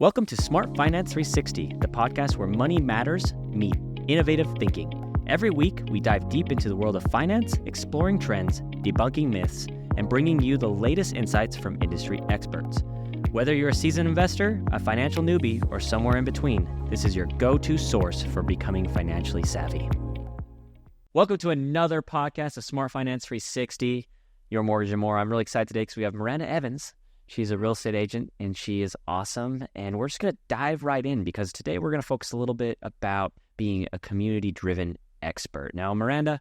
Welcome to Smart Finance 360, the podcast where money matters meet innovative thinking. Every week, we dive deep into the world of finance, exploring trends, debunking myths, and bringing you the latest insights from industry experts. Whether you're a seasoned investor, a financial newbie, or somewhere in between, this is your go-to source for becoming financially savvy. Welcome to another podcast of Smart Finance 360, your mortgage and more. I'm really excited today because we have Miranda Evans. She's a real estate agent, and she is awesome. And we're just going to dive right in because today we're going to focus a little bit about being a community-driven expert. Now, Miranda,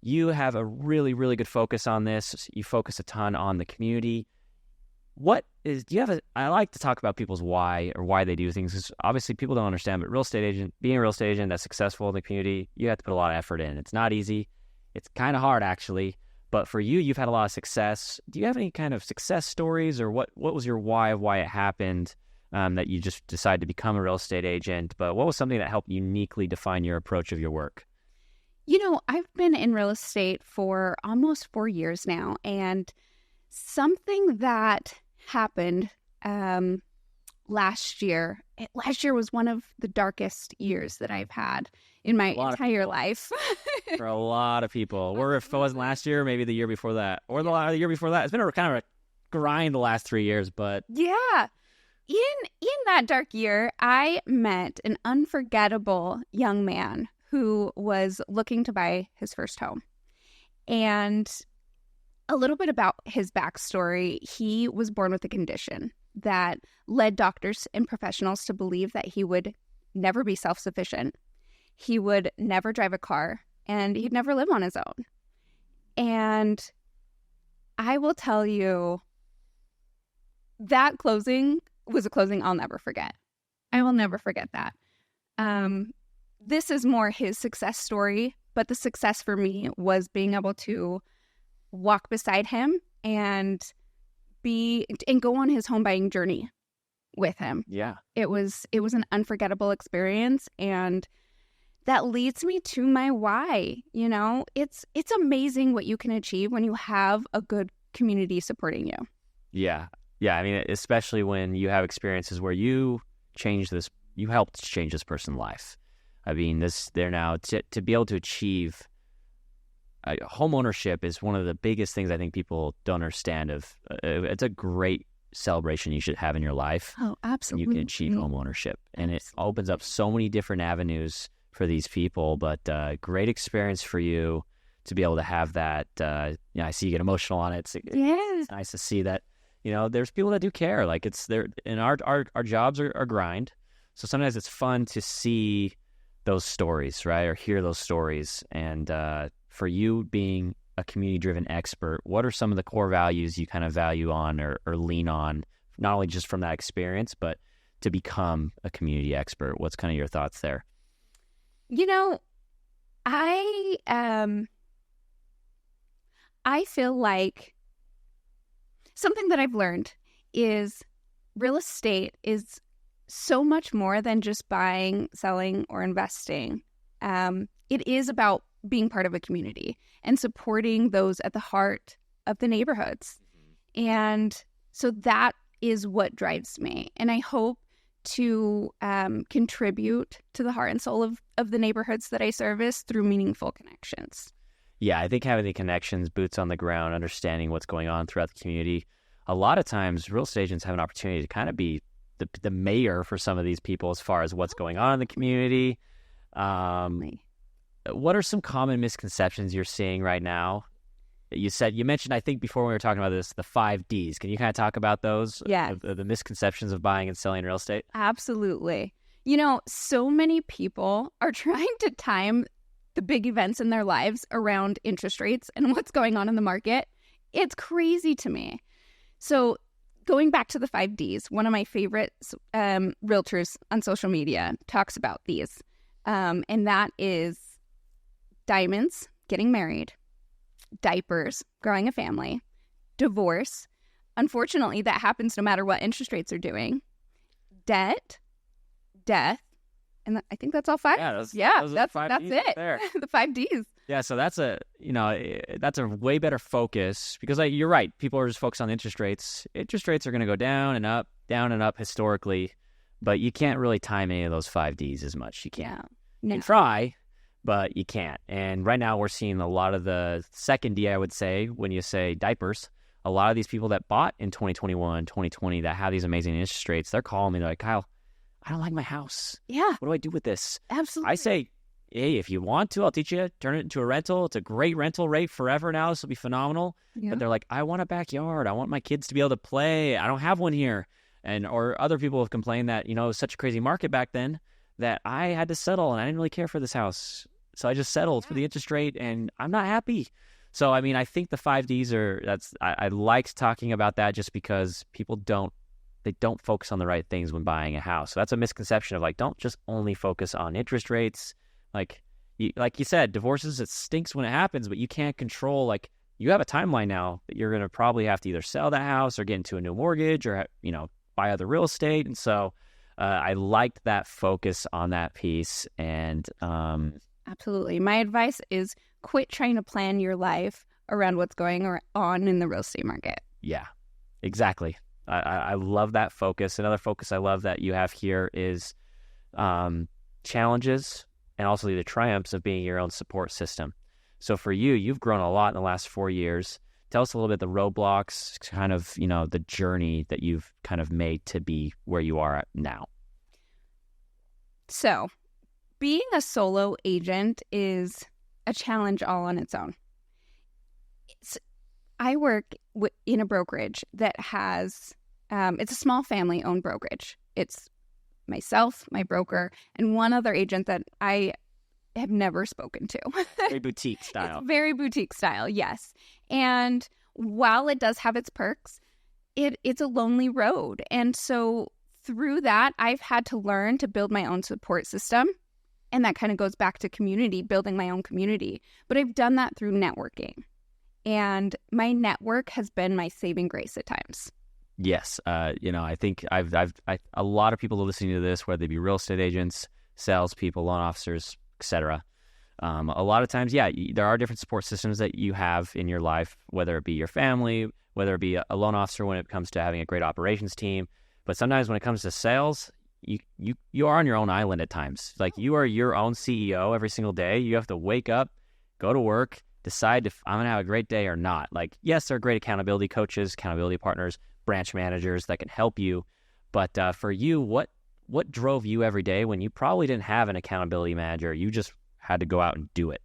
you have a really, really good focus on this. You focus a ton on the community. I like to talk about people's why or why they do things. Because obviously, people don't understand, but being a real estate agent that's successful in the community, you have to put a lot of effort in. It's not easy. It's kind of hard, actually. But for you, you've had a lot of success. Do you have any kind of success stories, or what was your why of why it happened that you just decided to become a real estate agent? But what was something that helped uniquely define your approach of your work? You know, I've been in real estate for almost 4 years now, and something that happened last year was one of the darkest years that I've had in my entire life. For a lot of people. Or if it wasn't last year, maybe the year before that. Or the year before that. It's been a kind of a grind the last 3 years, but... Yeah. In that dark year, I met an unforgettable young man who was looking to buy his first home. And a little bit about his backstory, he was born with a condition that led doctors and professionals to believe that he would never be self-sufficient. He would never drive a car, and he'd never live on his own. And I will tell you, that closing was a closing I'll never forget. I will never forget that. This is more his success story, but the success for me was being able to walk beside him and go on his home buying journey with him. Yeah. It was an unforgettable experience, and that leads me to my why. You know, it's amazing what you can achieve when you have a good community supporting you. Yeah. Yeah. I mean, especially when you have experiences where you helped change this person's life. I mean, to be able to achieve home ownership is one of the biggest things I think people don't understand. It's a great celebration you should have in your life. Oh, absolutely. You can achieve home ownership, and it opens up so many different avenues for these people. But great experience for you to be able to have that. I see you get emotional on it. It's nice to see that. You know, there's people that do care. Like it's there, and our jobs are grind. So sometimes it's fun to see those stories, right, or hear those stories. And for you being a community-driven expert, what are some of the core values you kind of value on or lean on, not only just from that experience, but to become a community expert? What's kind of your thoughts there? You know, I feel like something that I've learned is real estate is so much more than just buying, selling, or investing. It is about being part of a community and supporting those at the heart of the neighborhoods. And so that is what drives me. And I hope to contribute to the heart and soul of the neighborhoods that I service through meaningful connections. Yeah, I think having the connections, boots on the ground, understanding what's going on throughout the community. A lot of times, real estate agents have an opportunity to kind of be the mayor for some of these people as far as what's going on in the community. What are some common misconceptions you're seeing right now? You mentioned, I think before when we were talking about this, the 5 Ds. Can you kind of talk about those? Yeah. The misconceptions of buying and selling real estate? Absolutely. You know, so many people are trying to time the big events in their lives around interest rates and what's going on in the market. It's crazy to me. So going back to the 5 Ds, one of my favorite realtors on social media talks about these. And that is diamonds, getting married, diapers, growing a family, divorce. Unfortunately, that happens no matter what interest rates are doing. Debt, death, and I think that's all 5. That's it. There. The 5 Ds. Yeah, so that's a way better focus because you're right. People are just focused on interest rates. Interest rates are going to go down and up historically. But you can't really time any of those 5Ds as much. You can't. No. You can try, but you can't. And right now we're seeing a lot of the second D, I would say, when you say diapers. A lot of these people that bought in 2021, 2020 that have these amazing interest rates, they're calling me. They're like, Kyle, I don't like my house. Yeah. What do I do with this? Absolutely. I say, hey, if you want to, I'll teach you. Turn it into a rental. It's a great rental rate forever now. This will be phenomenal. Yeah. But they're like, I want a backyard. I want my kids to be able to play. I don't have one here. Or other people have complained that, it was such a crazy market back then that I had to settle and I didn't really care for this house. So I just settled for the interest rate and I'm not happy. So, I think the 5Ds I liked talking about that just because people don't focus on the right things when buying a house. So that's a misconception of like, don't just only focus on interest rates. Like you said, divorces, it stinks when it happens, but you can't control, like you have a timeline now that you're going to probably have to either sell that house or get into a new mortgage or, buy other real estate. And so I liked that focus on that piece. And absolutely. My advice is quit trying to plan your life around what's going on in the real estate market. Yeah, exactly. I love that focus. Another focus I love that you have here is challenges and also the triumphs of being your own support system. So for you, you've grown a lot in the last 4 years. Tell us a little bit the roadblocks, kind of, the journey that you've kind of made to be where you are at now. So being a solo agent is a challenge all on its own. I work in a brokerage that has, it's a small family-owned brokerage. It's myself, my broker, and one other agent that I have never spoken to. Very boutique style. It's very boutique style, yes. And while it does have its perks, it's a lonely road. And so through that, I've had to learn to build my own support system. And that kind of goes back to community, building my own community. But I've done that through networking. And my network has been my saving grace at times. Yes. I think a lot of people are listening to this, whether they be real estate agents, salespeople, loan officers, etc. A lot of times, there are different support systems that you have in your life, whether it be your family, whether it be a loan officer when it comes to having a great operations team. But sometimes when it comes to sales, you are on your own island at times. Like you are your own CEO every single day. You have to wake up, go to work, decide if I'm going to have a great day or not. Like, yes, there are great accountability coaches, accountability partners, branch managers that can help you. But for you, what drove you every day when you probably didn't have an accountability manager? You just had to go out and do it.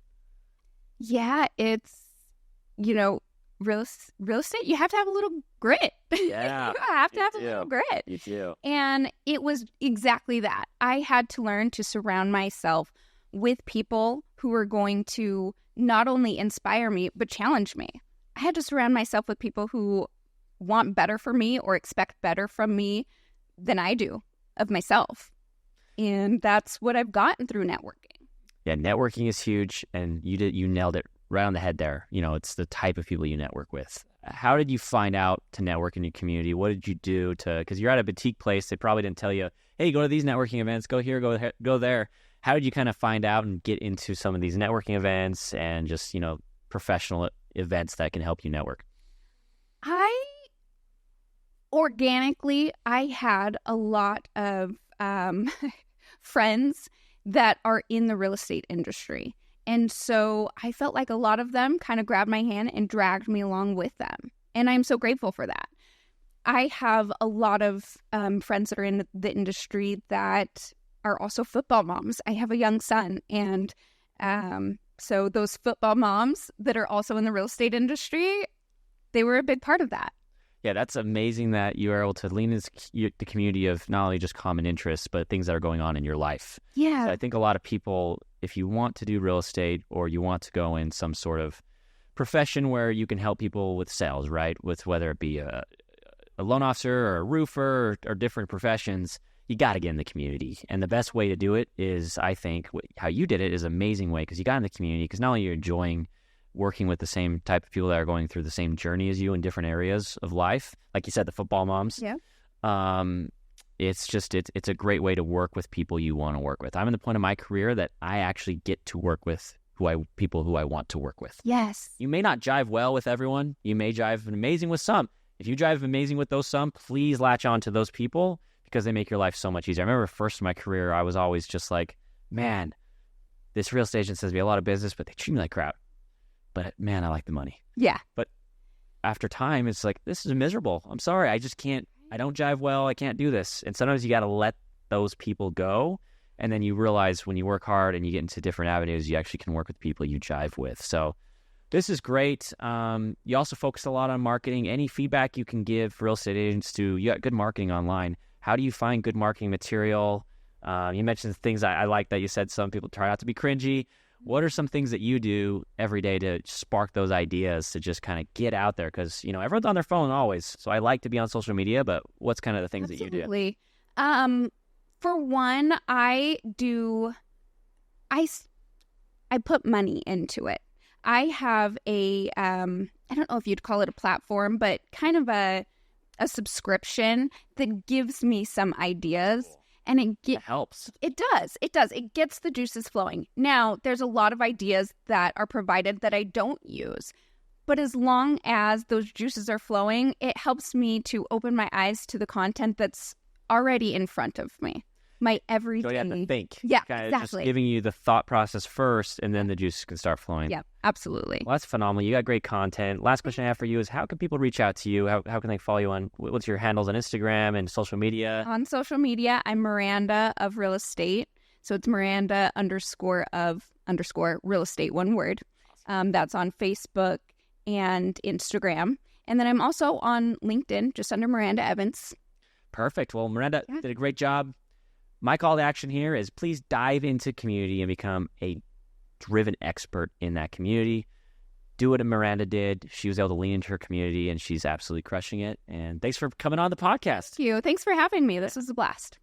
Yeah, it's, real estate, you have to have a little grit. Yeah. You have to have a little grit. You do. And it was exactly that. I had to learn to surround myself with people who were going to not only inspire me, but challenge me. I had to surround myself with people who want better for me or expect better from me than I do of myself. And that's what I've gotten through networking. Yeah, networking is huge. And you nailed it right on the head there. It's the type of people you network with. How did you find out to network in your community? What did you do because you're at a boutique place. They probably didn't tell you, hey, go to these networking events, go here, go there. How did you kind of find out and get into some of these networking events and just, professional events that can help you network? Organically, I had a lot of friends that are in the real estate industry. And so I felt like a lot of them kind of grabbed my hand and dragged me along with them. And I'm so grateful for that. I have a lot of friends that are in the industry that are also football moms. I have a young son. And so those football moms that are also in the real estate industry, they were a big part of that. Yeah, that's amazing that you are able to lean into the community of not only just common interests, but things that are going on in your life. Yeah. So I think a lot of people, if you want to do real estate or you want to go in some sort of profession where you can help people with sales, right? With whether it be a loan officer or a roofer or different professions, you got to get in the community. And the best way to do it is, I think, how you did it is an amazing way because you got in the community because not only you're enjoying working with the same type of people that are going through the same journey as you in different areas of life. Like you said, the football moms. Yeah. It's a great way to work with people you want to work with. I'm in the point of my career that I actually get to work with people who I want to work with. Yes. You may not jive well with everyone. You may jive amazing with some. If you jive amazing with those some, please latch on to those people because they make your life so much easier. I remember first in my career, I was always just like, man, this real estate agent says we have a lot of business, but they treat me like crap. But man, I like the money. Yeah. But after time, it's like, this is miserable. I'm sorry. I just can't, I don't jive well. I can't do this. And sometimes you got to let those people go. And then you realize when you work hard and you get into different avenues, you actually can work with people you jive with. So this is great. You also focus a lot on marketing. Any feedback you can give real estate agents to, you got good marketing online. How do you find good marketing material? You mentioned things I like that you said some people try not to be cringy. What are some things that you do every day to spark those ideas to just kind of get out there? Because, you know, everyone's on their phone always. So I like to be on social media, but what's kind of the things that you do? Absolutely. For one, I put money into it. I have a, I don't know if you'd call it a platform, but kind of a subscription that gives me some ideas. And it helps. It does. It gets the juices flowing. Now, there's a lot of ideas that are provided that I don't use. But as long as those juices are flowing, it helps me to open my eyes to the content that's already in front of me. My everyday. So you have to think. Yeah, kind of exactly. Just giving you the thought process first, and then the juices can start flowing. Yeah, absolutely. Well, that's phenomenal. You got great content. Last question I have for you is, how can people reach out to you? How can they follow you on, what's your handles on Instagram and social media? On social media, I'm Miranda of Real Estate. So it's Miranda _ real estate, one word. That's on Facebook and Instagram. And then I'm also on LinkedIn, just under Miranda Evans. Perfect. Well, Miranda did a great job. My call to action here is please dive into community and become a driven expert in that community. Do what Miranda did. She was able to lean into her community, and she's absolutely crushing it. And thanks for coming on the podcast. Thank you. Thanks for having me. This was a blast.